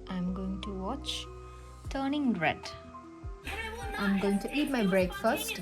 I'm going to watch Turning Red. I'm going to eat my breakfast.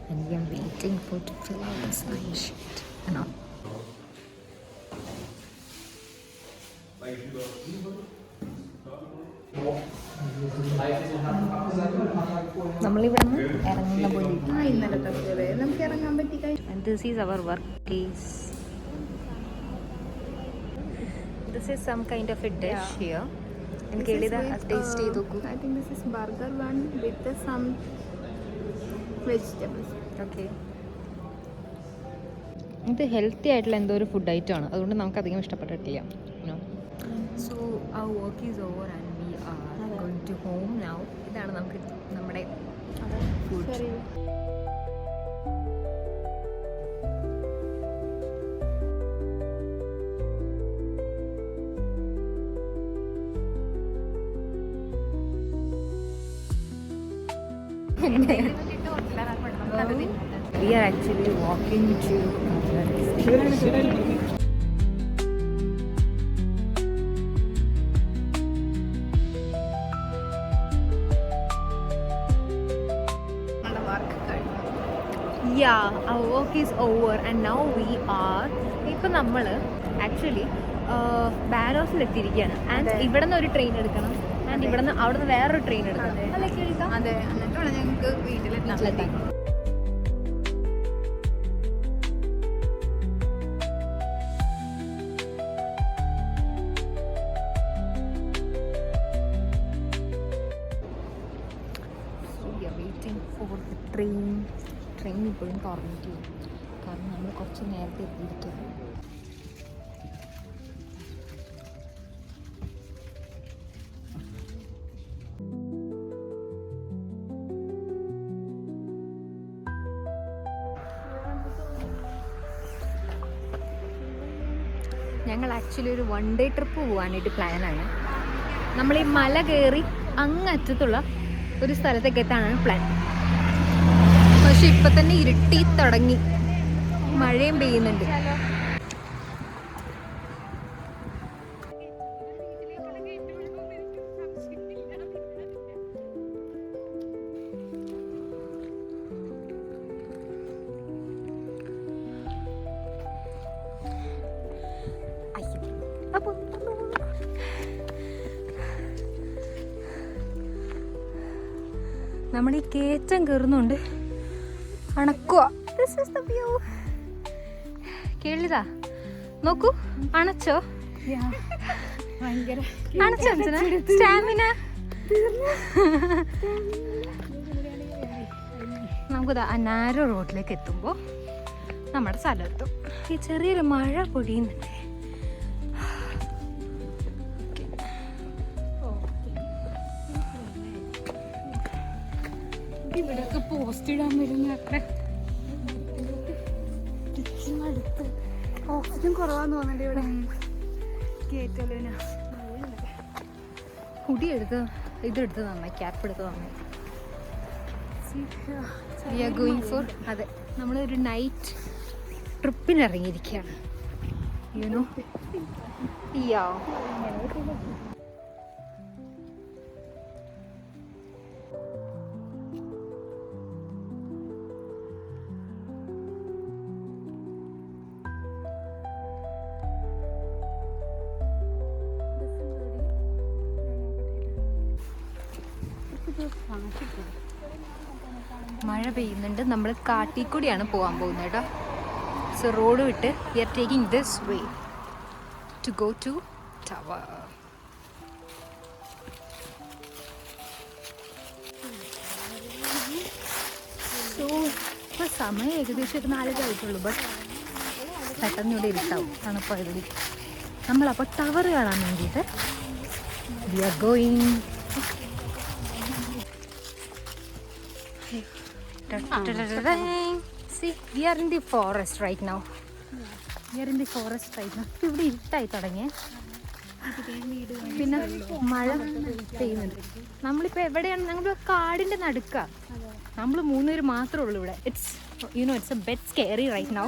And we are waiting for to fill out the sign sheet. നമ്മളിവിടെ നിന്ന് ഇറങ്ങുന്ന പോലെ നമുക്ക് ഇറങ്ങാൻ പറ്റി. And this is our workplace. This is some kind of a dish here. എനിക്ക് എഴുതാ taste ചെയ്ത് നോക്കൂ. I think this is burger one with some vegetables. Okay. ഇത് ഹെൽത്തി ആയിട്ടുള്ള എന്തോ ഒരു ഫുഡ് ഐറ്റം ആണ്, അതുകൊണ്ട് നമുക്ക് അധികം ഇഷ്ടപ്പെട്ടിട്ടില്ല. So our work is over and we are going to home now. ഇതാണ് നമുക്ക് നമ്മുടെ food. We are actually walking to yeah, our work is over and now we are ഇപ്പം നമ്മൾ ആക്ച്വലി ബാനോസിലെത്തിയിരിക്കുകയാണ്. ആൻഡ് ഇവിടെ നിന്ന് ഒരു ട്രെയിൻ എടുക്കണം, ആൻഡ് ഇവിടെ നിന്ന് അവിടെ നിന്ന് വേറൊരു ട്രെയിൻ എടുക്കണം. അല്ലേ കേൾക്കാം? അതെ, എന്നിട്ടാണ് ഞങ്ങൾക്ക് വീട്ടിലെത്തി. ട്രെയിൻ ഇപ്പോഴും തുറന്നിട്ടില്ല, കാരണം നമ്മൾ കുറച്ച് നേരത്തെ എത്തിയിരിക്കുകയാണ്. ഞങ്ങൾ ആക്ച്വലി ഒരു 1 day ട്രിപ്പ് പോകാനായിട്ട് പ്ലാനാണ്. നമ്മൾ ഈ മല കയറി അങ്ങറ്റത്തുള്ള ഒരു സ്ഥലത്തേക്ക് എത്താനാണ് പ്ലാൻ. പക്ഷെ ഇപ്പം തന്നെ ഇരുട്ടി തുടങ്ങി, മഴയും പെയ്യുന്നുണ്ട്. നമ്മൾ ഈ കയറ്റം കയറുന്നുണ്ട്, അണക്കുക. This is the view. കേളിതാ നോക്കൂ, അണച്ചോ? അണച്ചോ സ്റ്റാമിന. നമുക്കിതാ ആ നാരോ റോഡിലേക്ക് എത്തുമ്പോൾ നമ്മുടെ സ്ഥലത്തും ഈ ചെറിയൊരു മഴ പൊഴിയുന്നുണ്ട്. ഇവിടെയൊക്കെ പോസ്റ്റ് ഇടാൻ വരുന്നൊക്കെ അടുത്ത് ഓക്സിജൻ കുറവാന്ന് തോന്നുന്നുണ്ട് ഇവിടെ. കേറ്റല്ലോ കുടി എടുത്ത് ഇതെടുത്ത് നന്നായി, ക്യാപ്പ് എടുത്ത് നന്നായി. വി ആർ ഗോയിങ് ഫോർ, അതെ, നമ്മളൊരു നൈറ്റ് ട്രിപ്പിന് ഇറങ്ങിയിരിക്കുകയാണ്. You know ya. മഴ പെയ്യുന്നുണ്ട്. നമ്മൾ കാട്ടിക്കൂടിയാണ് പോകാൻ പോകുന്നത് കേട്ടോ. സോ റോഡ് വിട്ട് we are taking this way to go to tower. So ഇപ്പോൾ സമയം ഏകദേശം ഒരു 4 ആയിട്ടുള്ളൂ. ബട്ട് പെട്ടെന്ന് ഇവിടെ ഇരുട്ടാവും തണുപ്പായതുകൊണ്ട്. നമ്മളപ്പോൾ ടവർ കാണാൻ വേണ്ടിയിട്ട് we are going. See, we are in the forest right now. ഇവിടെ ഇരുട്ടായി തുടങ്ങിയേ. പിന്നെ മഴ പെയ്യുന്നുണ്ട്. നമ്മളിപ്പോൾ എവിടെയാണ്? ഞങ്ങൾ കാടിൻ്റെ നടുക്ക. നമ്മൾ 3 പേര് മാത്രമേ ഉള്ളൂ ഇവിടെ. It's a bit scary right now.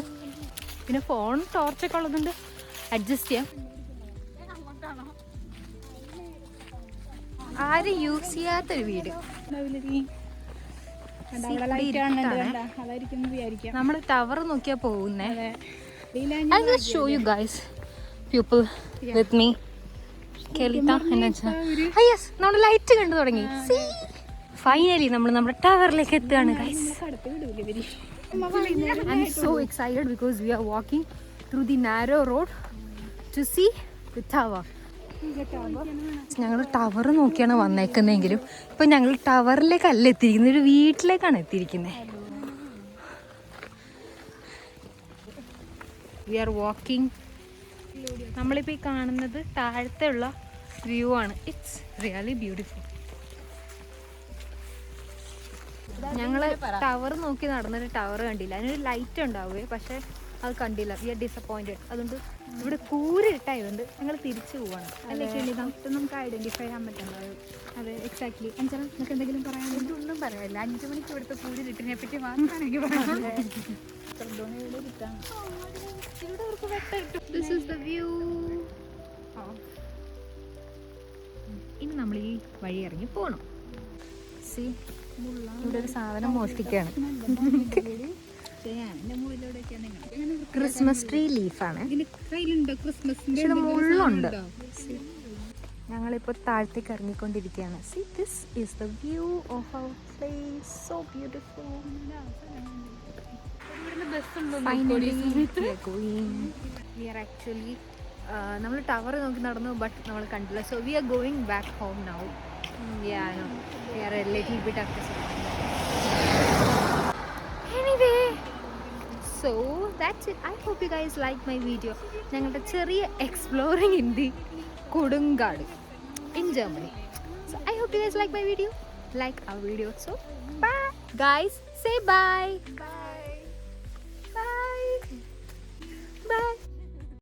പിന്നെ ഫോൺ ടോർച്ചൊക്കെ ഉള്ളതുകൊണ്ട് അഡ്ജസ്റ്റ് ചെയ്യാം. ആരും യൂസ് ചെയ്യാത്തൊരു വീട്. നമ്മൾ ടവർ നോക്കിയാ പോകുന്നേ. I will show you guys people with me. Yes, നമ്മൾ ലൈറ്റ് കണ്ടു തുടങ്ങി. ഫൈനലി നമ്മൾ നമ്മുടെ ടവറിലേക്ക് എത്തുകയാണ് guys. I'm so excited because we are walking through the narrow road to see the tower. ഞങ്ങൾ ടവർ നോക്കിയാണ് വന്നേക്കുന്നതെങ്കിലും ഇപ്പം ഞങ്ങൾ ടവറിലേക്കല്ല എത്തിയിരിക്കുന്നത്, ഒരു വീട്ടിലേക്കാണ് എത്തിയിരിക്കുന്നത്. We are walking. നമ്മളിപ്പോൾ ഈ കാണുന്നത് താഴത്തെ ഉള്ള വ്യൂ ആണ്. It's really beautiful. ഞങ്ങൾ ടവർ നോക്കി നടന്നൊരു ടവർ കണ്ടില്ല. അതിനൊരു ലൈറ്റ് ഉണ്ടാവുകയെ, പക്ഷേ അത് കണ്ടില്ല. We are disappointed. അതുകൊണ്ട് ഇവിടെ കൂരിട്ടായതുകൊണ്ട് ഞങ്ങൾ തിരിച്ചു പോവാണ്. നമുക്ക് ഐഡന്റിഫൈ ചെയ്യാൻ പറ്റുന്നത്. അതെ, എക്സാക്ട്ലി. അഞ്ചന നമുക്ക് എന്തെങ്കിലും പറയാനുണ്ട്? ഒന്നും പറയാനില്ല. 5 മണിക്ക് ഇവിടുത്തെ കൂരിട്ടിനെ പറ്റി മാത്രമാണ് എനിക്ക് പറയാനുള്ളത്. This is the view. ഇനി നമ്മൾ ഈ വഴി ഇറങ്ങി പോകണം. സി, ഇവിടെ ഒരു സാധനം മോഷ്ടിക്കുകയാണ്. Christmas tree ലീഫാണ്. പക്ഷെ മുള്ളുണ്ട്. ഞങ്ങളിപ്പോൾ താഴത്തേക്ക് ഇറങ്ങിക്കൊണ്ടിരിക്കുകയാണ്. See, this is the view of our place. So beautiful. Finally we are actually നമ്മൾ ടവർ നോക്കി നടന്നു, ബട്ട് നമ്മൾ കണ്ടില്ല. So we are going back home now. We are a little bit upset. Anyway, so that's it. I hope you guys like my video. ഞങ്ങളുടെ ചെറിയ exploring in the കൊടുങ്കാട് in Germany. So I hope you guys like my video. Like our video. So bye guys, say bye.